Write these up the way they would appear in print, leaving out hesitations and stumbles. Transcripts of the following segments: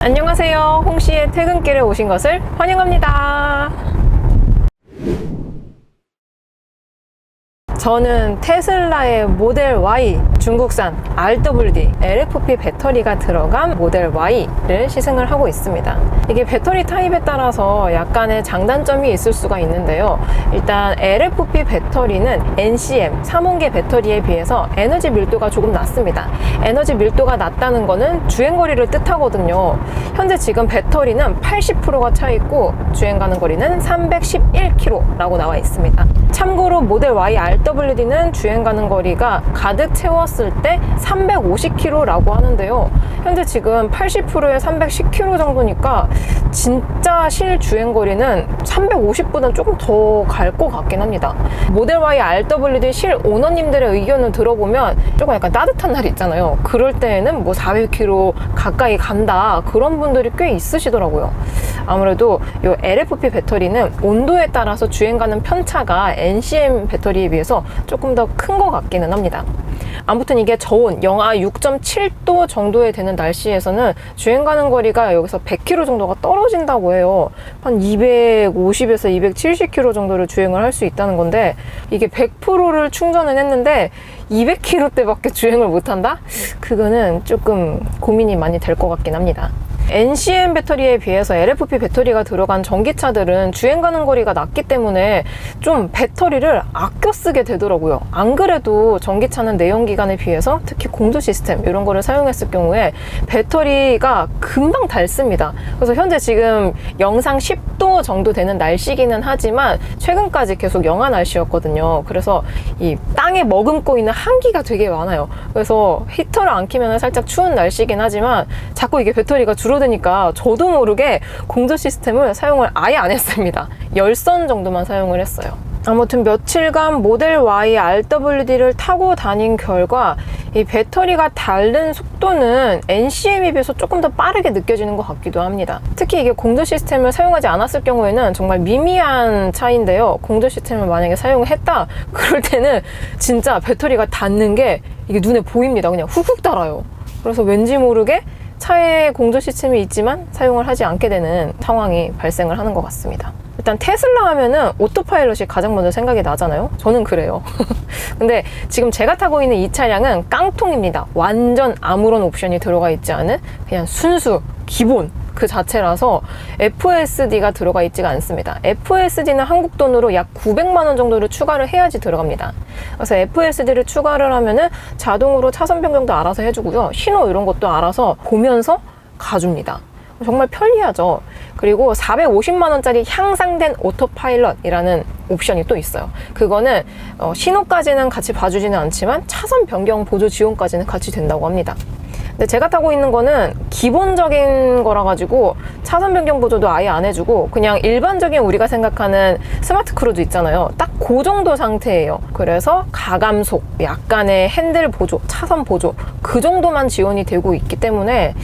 안녕하세요. 홍씨의 퇴근길에 오신 것을 환영합니다. 저는 테슬라의 모델 Y 중국산 RWD LFP 배터리가 들어간 모델 Y를 시승을 하고 있습니다. 이게 배터리 타입에 따라서 약간의 장단점이 있을 수가 있는데요. 일단 LFP 배터리는 NCM 3원계 배터리에 비해서 에너지 밀도가 조금 낮습니다. 에너지 밀도가 낮다는 거는 주행거리를 뜻하거든요. 현재 지금 배터리는 80%가 차 있고 주행 가는 거리는 311km라고 나와 있습니다. 참고로 모델 Y RWD는 주행 가는 거리가 가득 채웠을 때 350km라고 하는데요. 현재 지금 80%에 310km 정도니까 진짜 실 주행 거리는 350보다는 조금 더 갈 것 같긴 합니다. 모델 Y RWD 실 오너님들의 의견을 들어보면 조금 약간 따뜻한 날 있잖아요. 그럴 때에는 뭐 400km 가까이 간다, 그런 분들이 꽤 있으시더라고요. 아무래도 이 LFP 배터리는 온도에 따라서 주행 가는 편차가 NCM 배터리에 비해서 조금 더 큰 것 같기는 합니다. 아무튼 이게 저온 영하 6.7도 정도에 되는 날씨에서는 주행 가는 거리가 여기서 100km 정도가 떨어진다고 해요. 한 250에서 270km 정도를 주행을 할 수 있다는 건데, 이게 100%를 충전을 했는데 200km대밖에 주행을 못한다? 그거는 조금 고민이 많이 될 것 같긴 합니다. NCM 배터리에 비해서 LFP 배터리가 들어간 전기차들은 주행 가는 거리가 낮기 때문에 좀 배터리를 아껴 쓰게 되더라고요. 안 그래도 전기차는 내연기관에 비해서 특히 공조 시스템 이런 거를 사용했을 경우에 배터리가 금방 닳습니다. 그래서 현재 지금 영상 10도 정도 되는 날씨기는 하지만 최근까지 계속 영하 날씨였거든요. 그래서 이 땅에 머금고 있는 한기가 되게 많아요. 그래서 히터를 안 켜면 살짝 추운 날씨긴 하지만 자꾸 이게 배터리가 줄어드니까 저도 모르게 공조 시스템을 사용을 아예 안 했습니다. 열선 정도만 사용을 했어요. 아무튼 며칠간 모델 Y RWD를 타고 다닌 결과 이 배터리가 닳는 속도는 NCM에 비해서 조금 더 빠르게 느껴지는 것 같기도 합니다. 특히 이게 공조 시스템을 사용하지 않았을 경우에는 정말 미미한 차이인데요. 공조 시스템을 만약에 사용했다 그럴 때는 진짜 배터리가 닳는 게 이게 눈에 보입니다. 그냥 훅훅 닳아요. 그래서 왠지 모르게 차에 공조 시스템이 있지만 사용을 하지 않게 되는 상황이 발생을 하는 것 같습니다. 일단 테슬라 하면은 오토파일럿이 가장 먼저 생각이 나잖아요. 저는 그래요. 근데 지금 제가 타고 있는 이 차량은 깡통입니다. 완전 아무런 옵션이 들어가 있지 않은 그냥 순수 기본 그 자체라서 FSD가 들어가 있지가 않습니다. FSD는 한국 돈으로 약 900만 원 정도를 추가를 해야지 들어갑니다. 그래서 FSD를 추가를 하면은 자동으로 차선 변경도 알아서 해주고요. 신호 이런 것도 알아서 보면서 가줍니다. 정말 편리하죠. 그리고 450만 원짜리 향상된 오토파일럿이라는 옵션이 또 있어요. 그거는 신호까지는 같이 봐주지는 않지만 차선 변경 보조 지원까지는 같이 된다고 합니다. 근데 제가 타고 있는 거는 기본적인 거라 가지고 차선 변경 보조도 아예 안 해주고 그냥 일반적인 우리가 생각하는 스마트 크루즈 있잖아요. 딱 그 정도 상태예요. 그래서 가감속, 약간의 핸들 보조, 차선 보조 그 정도만 지원이 되고 있기 때문에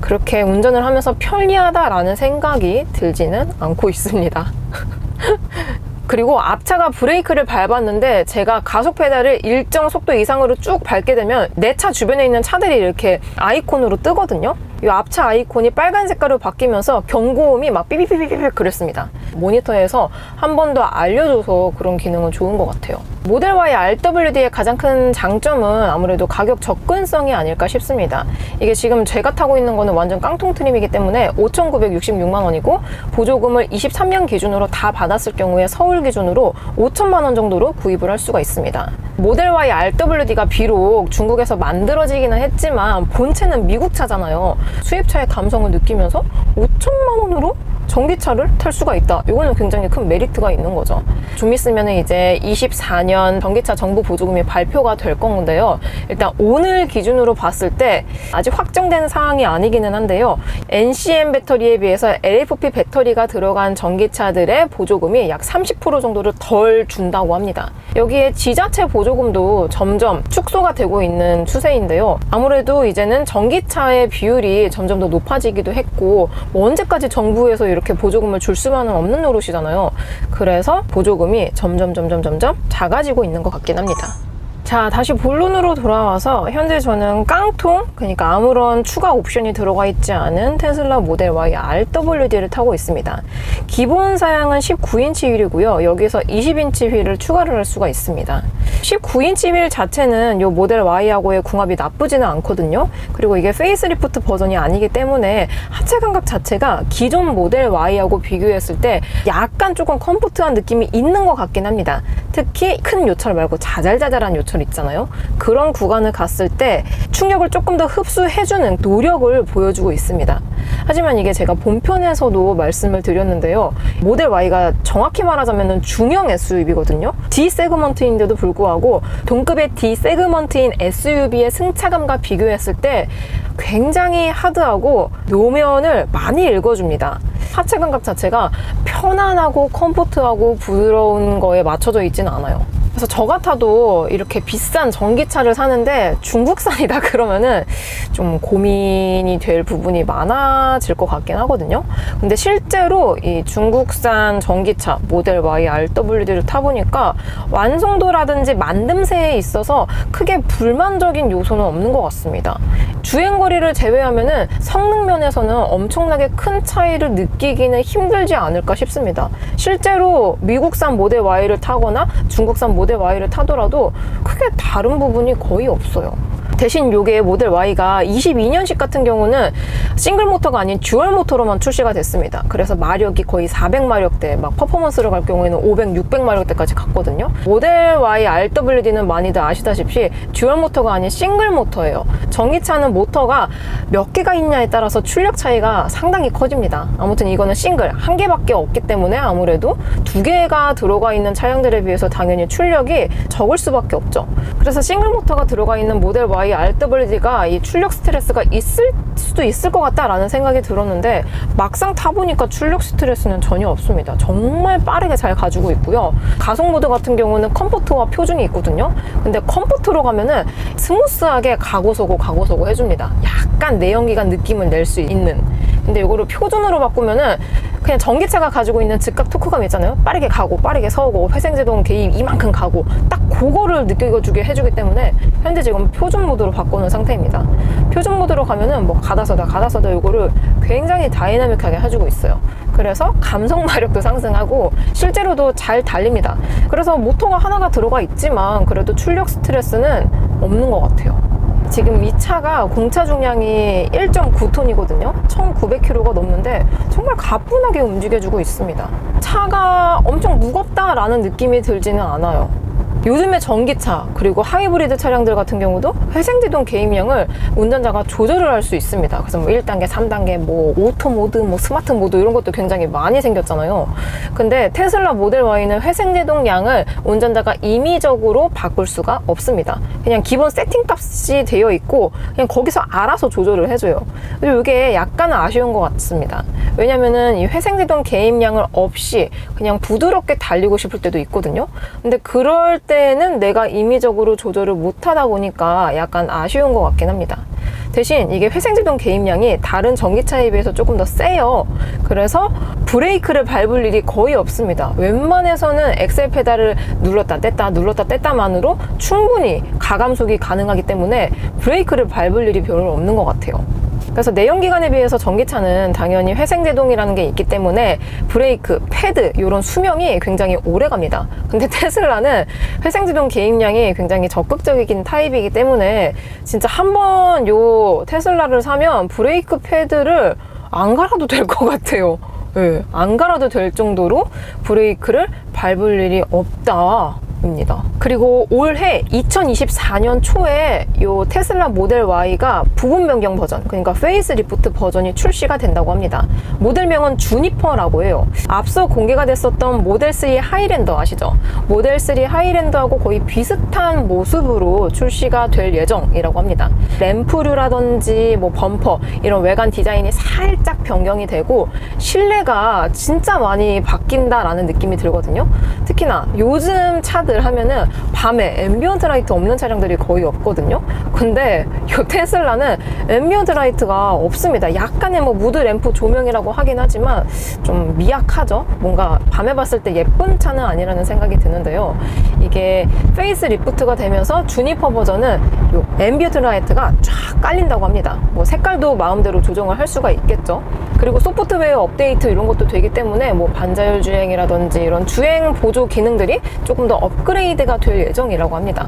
그렇게 운전을 하면서 편리하다라는 생각이 들지는 않고 있습니다. 그리고 앞차가 브레이크를 밟았는데 제가 가속 페달을 일정 속도 이상으로 쭉 밟게 되면 내 차 주변에 있는 차들이 이렇게 아이콘으로 뜨거든요. 이 앞차 아이콘이 빨간 색깔로 바뀌면서 경고음이 막 삐삐삐삐삐 그랬습니다. 모니터에서 한 번 더 알려줘서 그런 기능은 좋은 것 같아요. 모델 Y RWD의 가장 큰 장점은 아무래도 가격 접근성이 아닐까 싶습니다. 이게 지금 제가 타고 있는 거는 완전 깡통 트림이기 때문에 5,966만 원이고 보조금을 23년 기준으로 다 받았을 경우에 서울 기준으로 5천만 원 정도로 구입을 할 수가 있습니다. 모델 Y RWD가 비록 중국에서 만들어지기는 했지만 본체는 미국 차잖아요. 수입차의 감성을 느끼면서 5천만 원으로 전기차를 탈 수가 있다. 이거는 굉장히 큰 메리트가 있는 거죠. 좀 있으면 이제 24년 전기차 정부 보조금이 발표가 될 건데요. 일단 오늘 기준으로 봤을 때 아직 확정된 사항이 아니기는 한데요. NCM 배터리에 비해서 LFP 배터리가 들어간 전기차들의 보조금이 약 30% 정도를 덜 준다고 합니다. 여기에 지자체 보조금도 점점 축소가 되고 있는 추세인데요. 아무래도 이제는 전기차의 비율이 점점 더 높아지기도 했고 뭐 언제까지 정부에서 이렇게 보조금을 줄 수만은 없는 노릇이잖아요. 그래서 보조금이 점점 작아지고 있는 것 같긴 합니다. 자, 다시 본론으로 돌아와서 현재 저는 깡통, 그러니까 아무런 추가 옵션이 들어가 있지 않은 테슬라 모델 Y RWD를 타고 있습니다. 기본 사양은 19인치 휠이고요. 여기서 20인치 휠을 추가를 할 수가 있습니다. 19인치 휠 자체는 이 모델 Y하고의 궁합이 나쁘지는 않거든요. 그리고 이게 페이스리프트 버전이 아니기 때문에 하체 감각 자체가 기존 모델 Y하고 비교했을 때 약간 조금 컴포트한 느낌이 있는 것 같긴 합니다. 특히 큰 요철 말고 자잘자잘한 요철 있잖아요. 그런 구간을 갔을 때 충격을 조금 더 흡수해주는 노력을 보여주고 있습니다. 하지만 이게 제가 본편에서도 말씀을 드렸는데요. 모델 Y가 정확히 말하자면 중형 SUV거든요. D 세그먼트인데도 불구하고 동급의 D 세그먼트인 SUV의 승차감과 비교했을 때 굉장히 하드하고 노면을 많이 읽어줍니다. 하체 감각 자체가 편안하고 컴포트하고 부드러운 거에 맞춰져 있지는 않아요. 그래서 저 같아도 이렇게 비싼 전기차를 사는데 중국산이다 그러면은 좀 고민이 될 부분이 많아질 것 같긴 하거든요. 근데 실제로 이 중국산 전기차 모델 Y RWD를 타보니까 완성도라든지 만듦새에 있어서 크게 불만적인 요소는 없는 것 같습니다. 주행거리를 제외하면은 성능 면에서는 엄청나게 큰 차이를 느끼기는 힘들지 않을까 싶습니다. 실제로 미국산 모델 Y를 타거나 중국산 모델 Y를 타더라도 크게 다른 부분이 거의 없어요. 대신 요게 모델 Y가 22년식 같은 경우는 싱글 모터가 아닌 듀얼 모터로만 출시가 됐습니다. 그래서 마력이 거의 400마력대, 막 퍼포먼스를 갈 경우에는 500, 600마력대까지 갔거든요. 모델 Y RWD는 많이들 아시다시피 듀얼 모터가 아닌 싱글 모터예요. 전기차는 모터가 몇 개가 있냐에 따라서 출력 차이가 상당히 커집니다. 아무튼 이거는 싱글, 한 개밖에 없기 때문에 아무래도 두 개가 들어가 있는 차량들에 비해서 당연히 출력이 적을 수밖에 없죠. 그래서 싱글 모터가 들어가 있는 모델 Y RWD가 이 출력 스트레스가 있을 수도 있을 것 같다라는 생각이 들었는데 막상 타보니까 출력 스트레스는 전혀 없습니다. 정말 빠르게 잘 가지고 있고요. 가속 모드 같은 경우는 컴포트와 표준이 있거든요. 근데 컴포트로 가면은 스무스하게 가고서고 해줍니다. 약간 내연기관 느낌을 낼 수 있는. 근데 이거를 표준으로 바꾸면은 그냥 전기차가 가지고 있는 즉각 토크감 있잖아요. 빠르게 가고 빠르게 서고 회생제동 개입 이만큼 가고 딱 그거를 느껴주게 해주기 때문에 현재 지금 표준 모드로 바꾸는 상태입니다. 표준 모드로 가면은 뭐 가다서다 이거를 굉장히 다이나믹하게 해주고 있어요. 그래서 감속 마력도 상승하고 실제로도 잘 달립니다. 그래서 모터가 하나가 들어가 있지만 그래도 출력 스트레스는 없는 것 같아요. 지금 이 차가 공차 중량이 1.9톤이거든요. 1900km가 넘는데 정말 가뿐하게 움직여주고 있습니다. 차가 엄청 무겁다라는 느낌이 들지는 않아요. 요즘에 전기차 그리고 하이브리드 차량들 같은 경우도 회생제동 개입량을 운전자가 조절을 할 수 있습니다. 그래서 뭐 1단계, 3단계, 뭐 오토 모드, 뭐 스마트 모드 이런 것도 굉장히 많이 생겼잖아요. 근데 테슬라 모델 Y는 회생제동 량을 운전자가 임의적으로 바꿀 수가 없습니다. 그냥 기본 세팅 값이 되어 있고 그냥 거기서 알아서 조절을 해줘요. 그리고 이게 약간은 아쉬운 것 같습니다. 왜냐면은 이 회생제동 개입량을 없이 그냥 부드럽게 달리고 싶을 때도 있거든요. 근데 그럴 때는 내가 임의적으로 조절을 못하다 보니까 약간 아쉬운 것 같긴 합니다. 대신 이게 회생제동 개입량이 다른 전기차에 비해서 조금 더 세요. 그래서 브레이크를 밟을 일이 거의 없습니다. 웬만해서는 엑셀 페달을 눌렀다 뗐다만으로 충분히 가감속이 가능하기 때문에 브레이크를 밟을 일이 별로 없는 것 같아요. 그래서 내연기관에 비해서 전기차는 당연히 회생제동이라는 게 있기 때문에 브레이크, 패드 이런 수명이 굉장히 오래 갑니다. 근데 테슬라는 회생제동 개입량이 굉장히 적극적이긴 타입이기 때문에 진짜 한번 요 테슬라를 사면 브레이크 패드를 안 갈아도 될 것 같아요. 네, 안 갈아도 될 정도로 브레이크를 밟을 일이 없다. 입니다. 그리고 올해 2024년 초에 이 테슬라 모델 Y가 부분 변경 버전, 그러니까 페이스리프트 버전이 출시가 된다고 합니다. 모델명은 주니퍼라고 해요. 앞서 공개가 됐었던 모델 3 하이랜더 아시죠? 모델 3 하이랜더하고 거의 비슷한 모습으로 출시가 될 예정이라고 합니다. 램프류라든지 뭐 범퍼 이런 외관 디자인이 살짝 변경이 되고 실내가 진짜 많이 바뀐다라는 느낌이 들거든요. 특히나 요즘 차들 차량들 하면은 밤에 앰비언트 라이트 없는 차량들이 거의 없거든요. 근데 이 테슬라는 앰비언트 라이트가 없습니다. 약간의 뭐 무드 램프 조명이라고 하긴 하지만 좀 미약하죠. 뭔가 밤에 봤을 때 예쁜 차는 아니라는 생각이 드는데요. 이게 페이스 리프트가 되면서 주니퍼 버전은 요 앰비언트 라이트가 쫙 깔린다고 합니다. 뭐 색깔도 마음대로 조정을 할 수가 있겠죠. 그리고 소프트웨어 업데이트 이런 것도 되기 때문에 뭐 반자율 주행이라든지 이런 주행 보조 기능들이 조금 더 업그레이드가 될 예정이라고 합니다.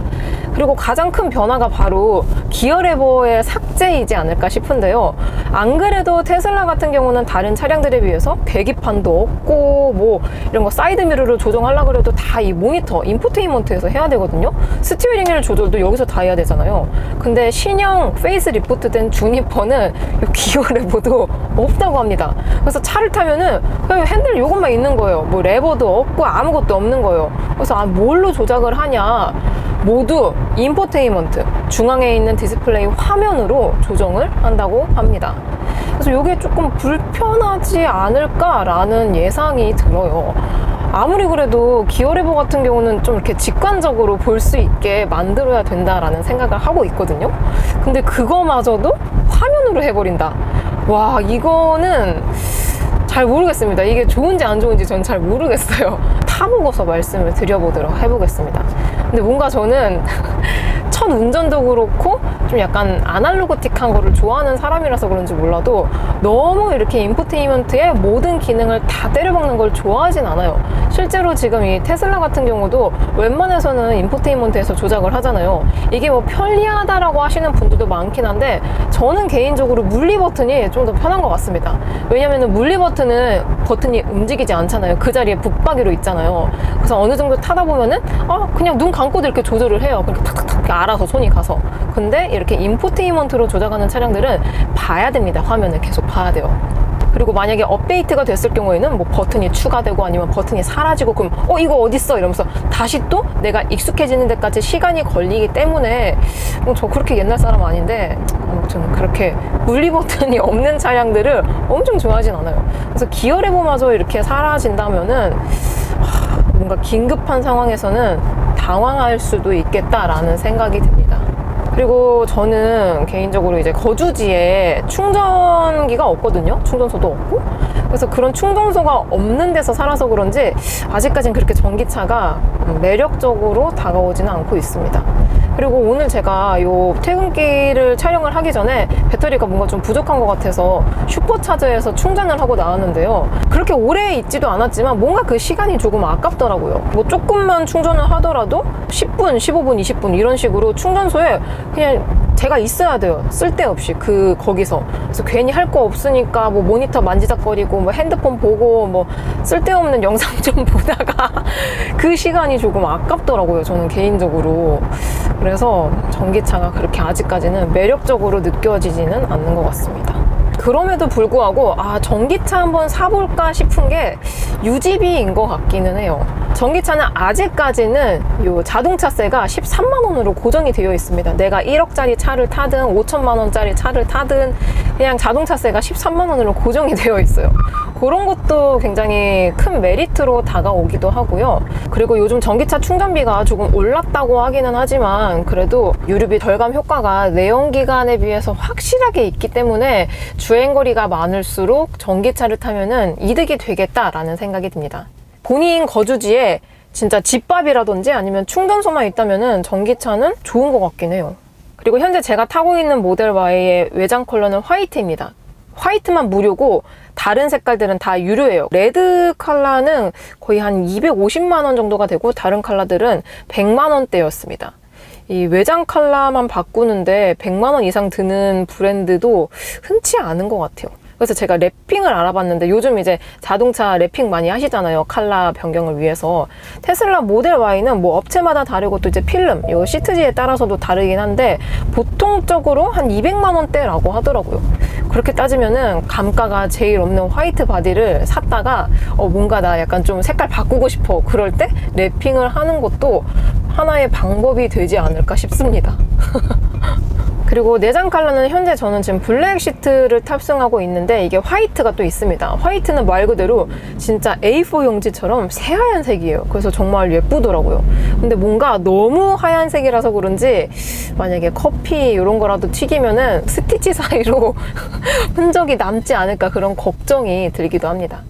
그리고 가장 큰 변화가 바로 기어 레버의 삭제이지 않을까 싶은데요. 안 그래도 테슬라 같은 경우는 다른 차량들에 비해서 계기판도 없고 뭐 이런 거 사이드 미러를 조정하려고 해도 다 이 모니터, 인포테인먼트에서 해야 되거든요. 스티어링 휠 조절도 여기서 다 해야 되잖아요. 근데 신형 페이스 리프트 된 주니퍼는 이 기어 레버도 없다고 합니다. 그래서 차를 타면은 그냥 핸들 요것만 있는 거예요. 뭐 레버도 없고 아무것도 없는 거예요. 그래서 뭘로 조작을 하냐, 모두 인포테인먼트, 중앙에 있는 디스플레이 화면으로 조정을 한다고 합니다. 그래서 이게 조금 불편하지 않을까라는 예상이 들어요. 아무리 그래도 기어 레버 같은 경우는 좀 이렇게 직관적으로 볼 수 있게 만들어야 된다라는 생각을 하고 있거든요. 근데 그거마저도 화면으로 해버린다. 와, 이거는 잘 모르겠습니다. 이게 좋은지 안 좋은지 전 잘 모르겠어요. 타보고서 말씀을 드려보도록 해보겠습니다. 근데 뭔가 저는 첫 운전도 그렇고 좀 약간 아날로그틱한 거를 좋아하는 사람이라서 그런지 몰라도 너무 이렇게 인포테인먼트의 모든 기능을 다 때려박는 걸 좋아하진 않아요. 실제로 지금 이 테슬라 같은 경우도 웬만해서는 인포테인먼트에서 조작을 하잖아요. 이게 뭐 편리하다라고 하시는 분들도 많긴 한데 저는 개인적으로 물리 버튼이 좀 더 편한 것 같습니다. 왜냐면은 물리 버튼이 움직이지 않잖아요. 그 자리에 붙박이로 있잖아요. 그래서 어느 정도 타다 보면은 그냥 눈 감고도 이렇게 조절을 해요. 그렇게 탁탁탁 알아서 손이 가서. 근데 이렇게 인포테인먼트로 조작하는 차량들은 봐야 됩니다. 화면을 계속 봐야 돼요. 그리고 만약에 업데이트가 됐을 경우에는 뭐 버튼이 추가되고 아니면 버튼이 사라지고 그럼 이거 어딨어? 이러면서 다시 또 내가 익숙해지는 데까지 시간이 걸리기 때문에 저 그렇게 옛날 사람 아닌데 아무튼 그렇게 물리 버튼이 없는 차량들을 엄청 좋아하진 않아요. 그래서 기어 레버마저 이렇게 사라진다면은 뭔가 긴급한 상황에서는 당황할 수도 있겠다라는 생각이 듭니다. 그리고 저는 개인적으로 이제 거주지에 충전기가 없거든요. 충전소도 없고. 그래서 그런 충전소가 없는 데서 살아서 그런지 아직까진 그렇게 전기차가 매력적으로 다가오지는 않고 있습니다. 그리고 오늘 제가 요 퇴근길을 촬영을 하기 전에 배터리가 뭔가 좀 부족한 것 같아서 슈퍼차저에서 충전을 하고 나왔는데요. 그렇게 오래 있지도 않았지만 뭔가 그 시간이 조금 아깝더라고요. 뭐 조금만 충전을 하더라도 10분, 15분, 20분 이런 식으로 충전소에 그냥 제가 있어야 돼요. 쓸데없이 거기서. 그래서 괜히 할 거 없으니까 뭐 모니터 만지작거리고 뭐 핸드폰 보고 뭐 쓸데없는 영상 좀 보다가 그 시간이 조금 아깝더라고요. 저는 개인적으로. 그래서 전기차가 그렇게 아직까지는 매력적으로 느껴지지는 않는 것 같습니다. 그럼에도 불구하고 전기차 한번 사볼까 싶은 게 유지비인 것 같기는 해요. 전기차는 아직까지는 요 자동차세가 13만 원으로 고정이 되어 있습니다. 내가 1억짜리 차를 타든 5천만 원짜리 차를 타든 그냥 자동차세가 13만 원으로 고정이 되어 있어요. 그런 것도 굉장히 큰 메리트로 다가오기도 하고요. 그리고 요즘 전기차 충전비가 조금 올랐다고 하기는 하지만 그래도 유류비 절감 효과가 내연기관에 비해서 확실하게 있기 때문에 주행거리가 많을수록 전기차를 타면은 이득이 되겠다라는 생각이 듭니다. 본인 거주지에 진짜 집밥이라든지 아니면 충전소만 있다면은 전기차는 좋은 것 같긴 해요. 그리고 현재 제가 타고 있는 모델 Y의 외장 컬러는 화이트입니다. 화이트만 무료고 다른 색깔들은 다 유료예요. 레드 컬러는 거의 한 250만 원 정도가 되고 다른 컬러들은 100만 원대였습니다. 이 외장 컬러만 바꾸는데 100만 원 이상 드는 브랜드도 흔치 않은 것 같아요. 그래서 제가 랩핑을 알아봤는데 요즘 이제 자동차 랩핑 많이 하시잖아요. 컬러 변경을 위해서. 테슬라 모델 Y는 뭐 업체마다 다르고 또 이제 필름, 요 시트지에 따라서도 다르긴 한데 보통적으로 한 200만 원대라고 하더라고요. 그렇게 따지면은 감가가 제일 없는 화이트 바디를 샀다가 뭔가 나 약간 좀 색깔 바꾸고 싶어. 그럴 때 랩핑을 하는 것도 하나의 방법이 되지 않을까 싶습니다. 그리고 내장 컬러는 현재 저는 지금 블랙 시트를 탑승하고 있는데 이게 화이트가 또 있습니다. 화이트는 말 그대로 진짜 A4 용지처럼 새하얀 색이에요. 그래서 정말 예쁘더라고요. 근데 뭔가 너무 하얀색이라서 그런지 만약에 커피 이런 거라도 튀기면은 스티치 사이로 흔적이 남지 않을까 그런 걱정이 들기도 합니다.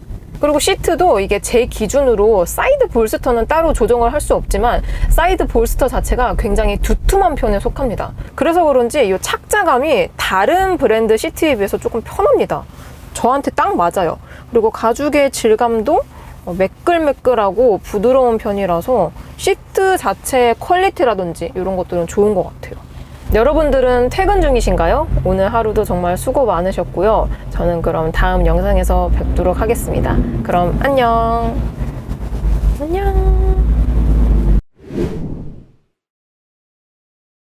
그리고 시트도 이게 제 기준으로 사이드 볼스터는 따로 조정을 할 수 없지만 사이드 볼스터 자체가 굉장히 두툼한 편에 속합니다. 그래서 그런지 이 착자감이 다른 브랜드 시트에 비해서 조금 편합니다. 저한테 딱 맞아요. 그리고 가죽의 질감도 매끌매끌하고 부드러운 편이라서 시트 자체의 퀄리티라든지 이런 것들은 좋은 것 같아요. 여러분들은 퇴근 중이신가요? 오늘 하루도 정말 수고 많으셨고요. 저는 그럼 다음 영상에서 뵙도록 하겠습니다. 그럼 안녕. 안녕.